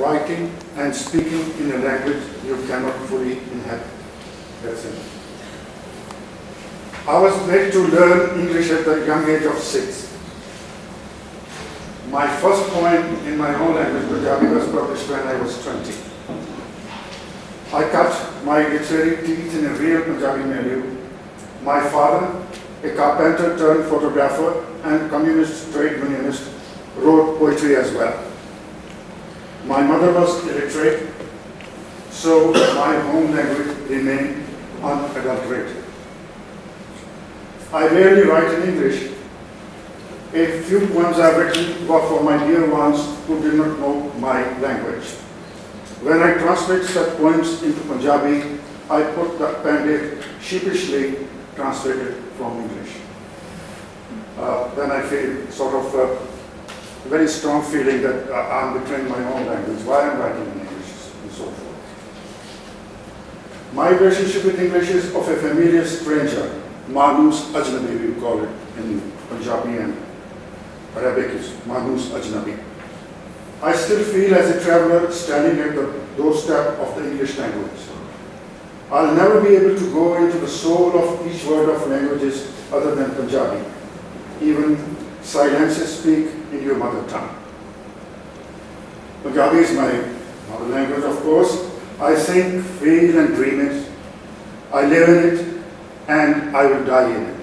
writing and speaking in a language you cannot fully inhabit. That's it. I was made to learn English at the young age of 6. My first poem in my own language, Punjabi, was published when I was 20. I cut my literary teeth in a real Punjabi milieu. My father, a carpenter turned photographer and communist trade unionist, wrote poetry as well. My mother was illiterate, so my home language remained unadulterated. I rarely write in English. A few poems I've written were for my dear ones who did not know my language. When I translate such poems into Punjabi, I put the appendage sheepishly translated from English. Then I feel sort of a very strong feeling that I'm betraying my own language, why I'm writing in English, and so forth. My relationship with English is of a familiar stranger, Manus Ajnabi, we call it in Punjabi, and Arabic is Manus Ajnabi. I still feel as a traveler standing at the doorstep of the English language. I'll never be able to go into the soul of each word of languages other than Punjabi. Even silences speak in your mother tongue. Punjabi is my mother language, of course. I think, feel, and dream it. I live in it, and I will die in it.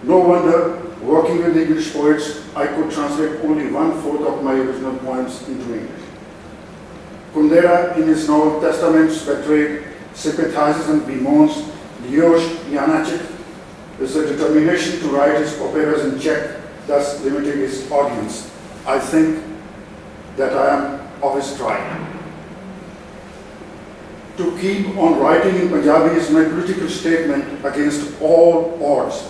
No wonder, working with English poets, I could translate only 1/4 of my original poems into English. Kundera, in his novel Testaments Betrayed, sympathizes and bemoans Lyosh Janacek with the determination to write his operas in Czech, thus limiting his audience. I think that I am of his tribe. To keep on writing in Punjabi is my political statement against all odds.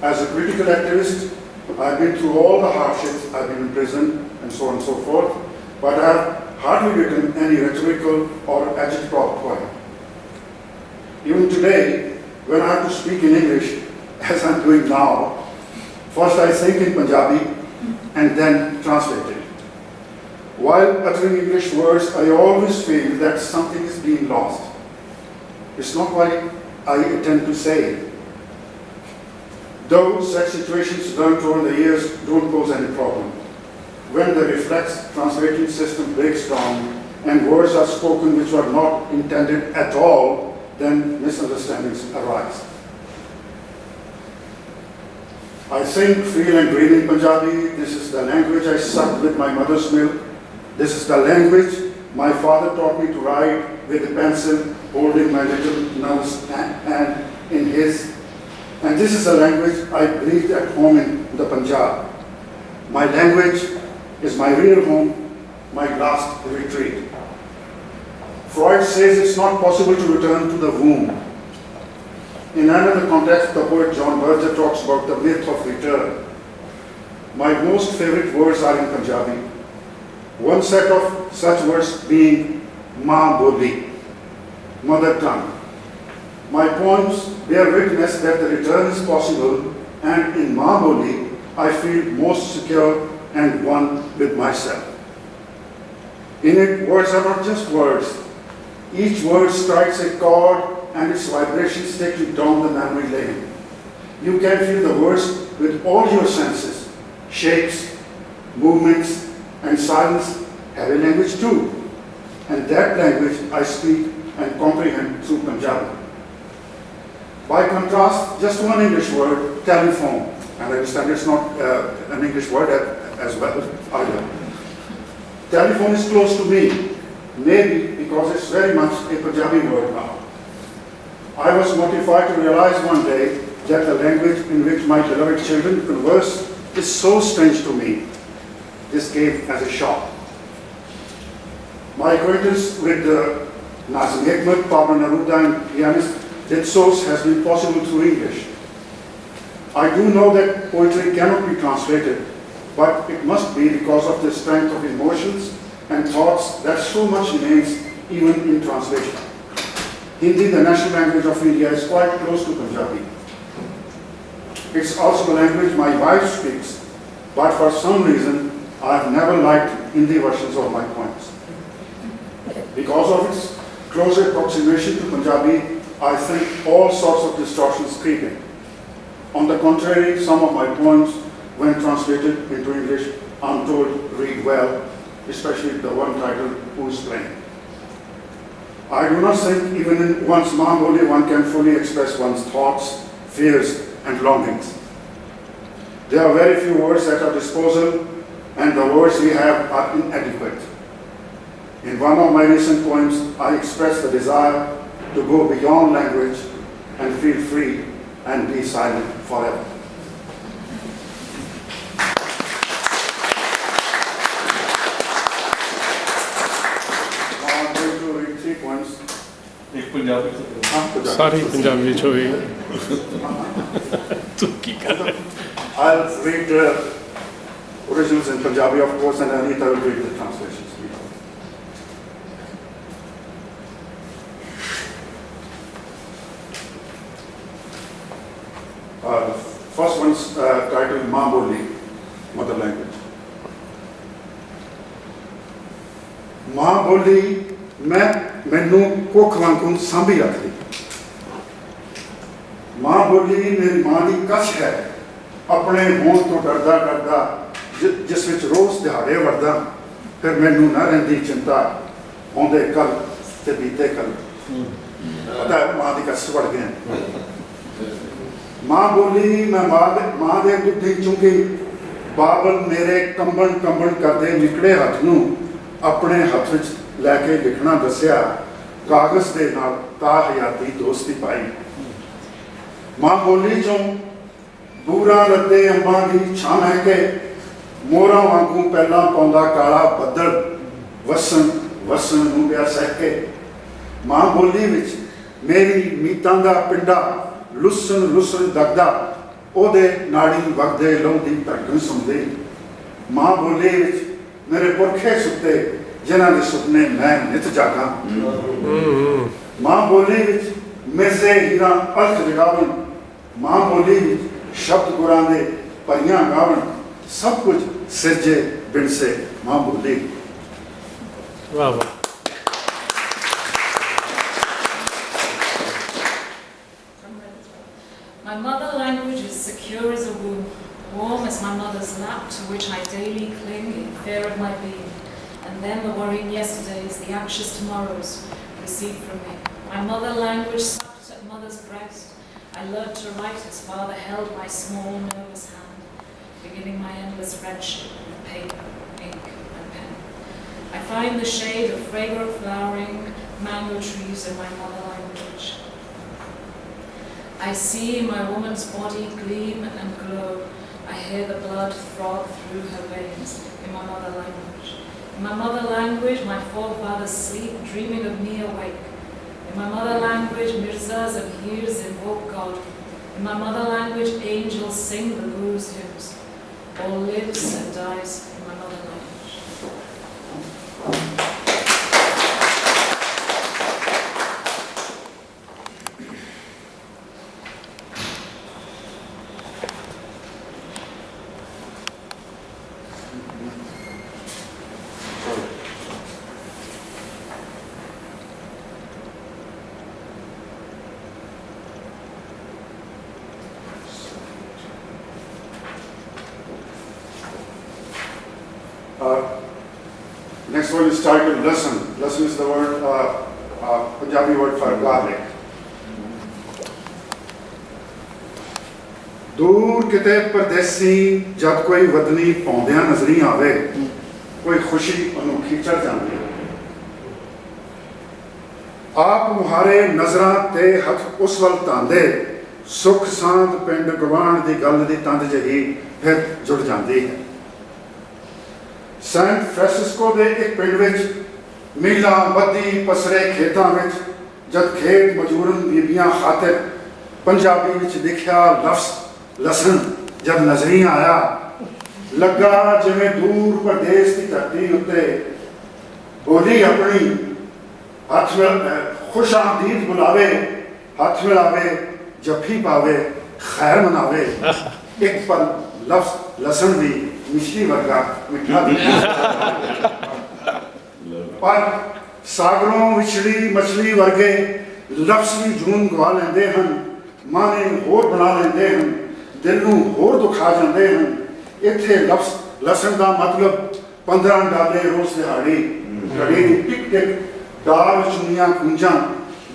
As a political activist, I've been through all the hardships, I've been in prison, and so on and so forth, but I've hardly written any rhetorical or agitprop poem. Even today, when I have to speak in English, as I'm doing now, first I think in Punjabi and then translate it. While uttering English words, I always feel that something is being lost. It's not what I intend to say. Though such situations learned over the years don't pose any problem. When the reflex translating system breaks down and words are spoken which were not intended at all, then misunderstandings arise. I think, feel, and dream in Punjabi. This is the language I sucked with my mother's milk. This is the language my father taught me to write with a pencil, holding my little nose and in his. And this is the language I breathed at home in the Punjab. My language is my real home, my last retreat. Freud says it's not possible to return to the womb. In another context, the poet John Berger talks about the myth of return. My most favorite words are in Punjabi. One set of such words being Maa Boli, mother tongue. My poems bear witness that the return is possible, and in Maa Boli, I feel most secure and one with myself. In it, words are not just words. Each word strikes a chord and its vibrations take you down the memory lane. You can feel the words with all your senses. Shapes, movements, and silence have a language too. And that language I speak and comprehend through Punjabi. By contrast, just one English word, telephone, and I understand it's not an English word as well either. Telephone is close to me, maybe because it's very much a Punjabi word now. I was mortified to realize one day that the language in which my beloved children converse is so strange to me. This came as a shock. My acquaintance with Nazim Hikmat, Pablo Neruda, and pianist Ditsos has been possible through English. I do know that poetry cannot be translated, but it must be because of the strength of emotions and thoughts that so much remains even in translation. Hindi, the national language of India, is quite close to Punjabi. It's also the language my wife speaks, but for some reason, I have never liked Hindi versions of my poems. Because of its close approximation to Punjabi, I think all sorts of distortions creep in. On the contrary, some of my poems, when translated into English, I'm told read well, especially the one titled Who's Playing. I do not think even in one's Mahamboli one can fully express one's thoughts, fears, and longings. There are very few words at our disposal, and the words we have are inadequate. In one of my recent poems, I express the desire to go beyond language and feel free and be silent forever. I'm going to read 3 poems. सारी पंजाबी च होई तू की कर I'll read originals in Punjabi, of course, and Anita will read the translations. The first one's titled Mahamboli, mother language. Mahamboli, मैनू कुख वांगू सांभी रखदी। मां बोली मेरी मां की कश है, अपने होण तो डरदा डरदा जिस विच रोज दिहाड़े वरदा, फिर मैनू ना रहिंदी चिंता आउंदे कल ते बीते कल। पता है मां की कश वड़ गए। मां बोली मैं मां दे दुधी चुंगी, बाबल मेरे कंबन कंबन करदे निकले हथ नूं अपने हथ विच लैके लिखना दसिया, कागज दे नाल ता हयाती दोस्ती पाई। मां बोली चों बूरा रद्दे अंबां दी छां महके, मोरां वांगू पहला पौंदा काला बदल, वसन वसन नूं पिया सहके। मां बोली विच मेरी मीतां दा पिंडा लुसन लुसन दगदा, ओदे नाड़ी वगदे लहू दी धड़कन सुनदी। मां बोली विच मेरे पुरखे सुते, जिन्हां दे सुपने मैं नित जागा। मां बोली विच मिर्जे हीरा अलख जगावन, मां बोली विच शब्द गुरां दे परियां गावन, सब कुछ सिरजे बिन से मां बोली। वाह वाह। My mother language is secure as a womb, warm as my mother's lap, to which I daily cling in fear of my being. And then the worrying yesterdays, the anxious tomorrows recede from me. My mother language sucked at mother's breast. I learned to write as father held my small, nervous hand, beginning my endless friendship with paper, ink, and pen. I find the shade of fragrant flowering mango trees in my mother language. I see my woman's body gleam and glow. I hear the blood throb through her veins in my mother language. In my mother language, my forefathers sleep, dreaming of me awake. In my mother language, mirzas and heers invoke God. In my mother language, angels sing the Guru's hymns. All lives and dies in my mother language. Next one is titled Lesson. Lesson is the word, Punjabi word for garlic. दूर किते परदेसी जब कोई वतनी पौंदियां नजरी आवे, कोई खुशी अनोखी चढ़ जाती है। आप मुहारे नजरां ते हथ उस वल तांदे, सुख सांद पिंड गवाण दी गल दी तंद जही फिर जुड़ जाती है। सैन फ्रांसिस्को दे एक पिंड विच मीलां बद्दी पसरे खेतां विच जद खेत मजूरन बीबियां खातिर पंजाबी विच लिखिया लफ्ज़ लसन जब नजरी आया, लगा जिवें दूर परदेस की धरती उत्ते बोली अपनी हथ खुश आमदीद बुलावे, हथ मिलावे, जफ्फी पावे, खैर मनावे। एक पल लफ्ज़ लसन भी मिश्री वर्गा मिठा पर सागरों विछड़ी मछली वर्गे लफ्ज़ भी जून गवा लेंदे हन माने होर बना लेंदे हन दिल नूं होर दुखा जांदे हन इत्थे लफ्ज़ लसन दा मतलब $15 रोज़ दिहाड़ी घड़ी दी टिक टिक डाल चुनियां कुंजां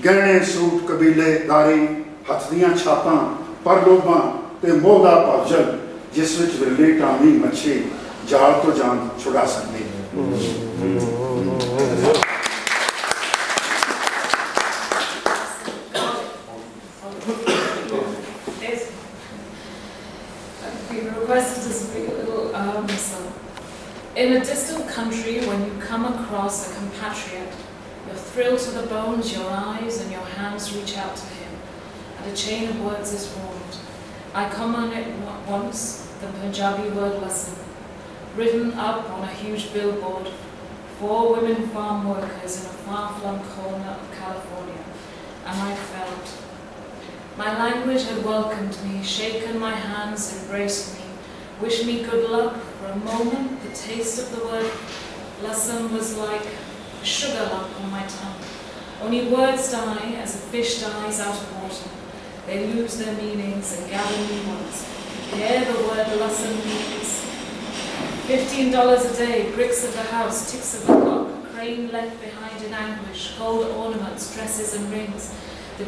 गहने सूट कबीलेदारी हथ दियां छापां परलोबां ते मोह दा पाजल जिस विच विरली टामी मच्छी जाल तो जान छुड़ा सकदी Requested to speak a little song. In a distant country, when you come across a compatriot, you're thrilled to the bones, your eyes and your hands reach out to him, and a chain of words is formed. I come on it once, the Punjabi word lesson, written up on a huge billboard, 4 women farm workers in a far-flung corner of California, and I felt. My language had welcomed me, shaken my hands, embraced me, wished me good luck. For a moment, the taste of the word lesson was like a sugar lump on my tongue. Only words die as a fish dies out of water. They lose their meanings and gather new ones. Here the word lesson means $15 a day, bricks of the house, ticks of the clock, a crane left behind in anguish, gold ornaments, dresses and rings, the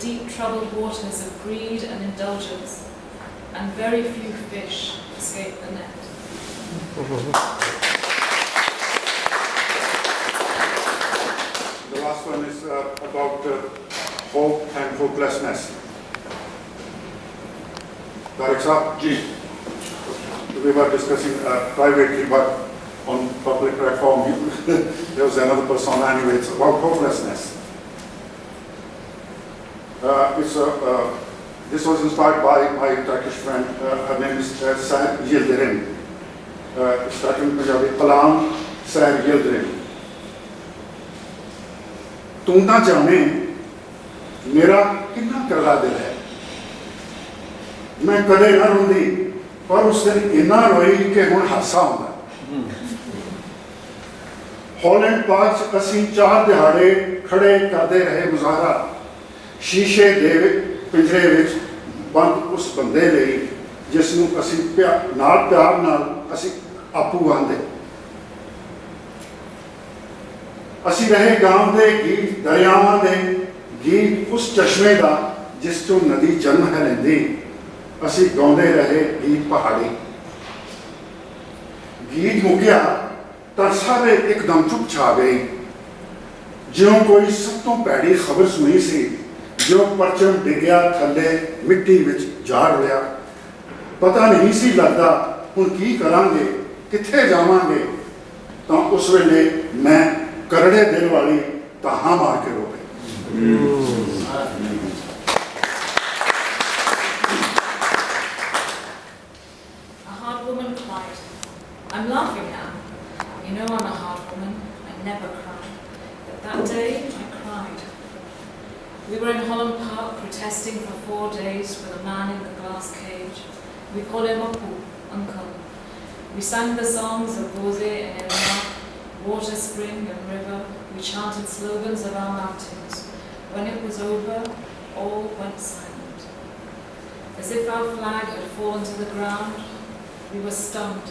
deep troubled waters of greed and indulgence, and very few fish escape the net. The last one is about hope and hopelessness. Tariq Saab, we were discussing privately, but on public platform, there was another persona anyway. It's about hopelessness. This was inspired by my Turkish friend. Her name is Ser Yildirim. Starting in Punjabi, Kalam Ser Yildirim. तू ना जाने मेरा कितना करला दिल है मैं कदे ना रोंदी पर उस दिन इन्ना रोई कि हुण हासा आउंदा हॉलैंड पार्क असीं 4 दिहाड़े खड़े करते रहे मुजाहरा शीशे दे पिंजरे विच बंद उस बंदे लई जिसनूं असीं प्यार नाल असीं आपू आंदे असी रहे गांव दे गीत दरियावां दे गीत उस चश्मे दा जिस चों नदी जन्म है लैंदी असी गाउंदे रहे गीत पहाड़ी गीत मुक्या तां सारे एकदम चुप छा गई ज्यों कोई सब तो भैड़ी खबर सुनी सी जो परचम डिग्या थले मिट्टी विच जा रुलिया पता नहीं सी लगदा हुण की करांगे कित्थे जावांगे तां उस वेले मैं करड़े दिल वाली ताहा मार के रो गई A hard woman cried. I'm laughing now. You know I'm a hard woman. I never cry. But that day I cried. We were in Holland Park protesting for 4 days with a man in the glass cage. We called him Apu, uncle. We sang the songs of Boze and Elmark, water, spring and river. We chanted slogans of our mountains. When it was over, all went silent. As if our flag had fallen to the ground, we were stunned.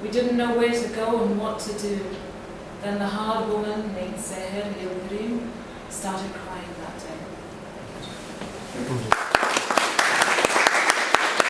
We didn't know where to go and what to do. Then the hard woman named Seher Yildirim started crying that day.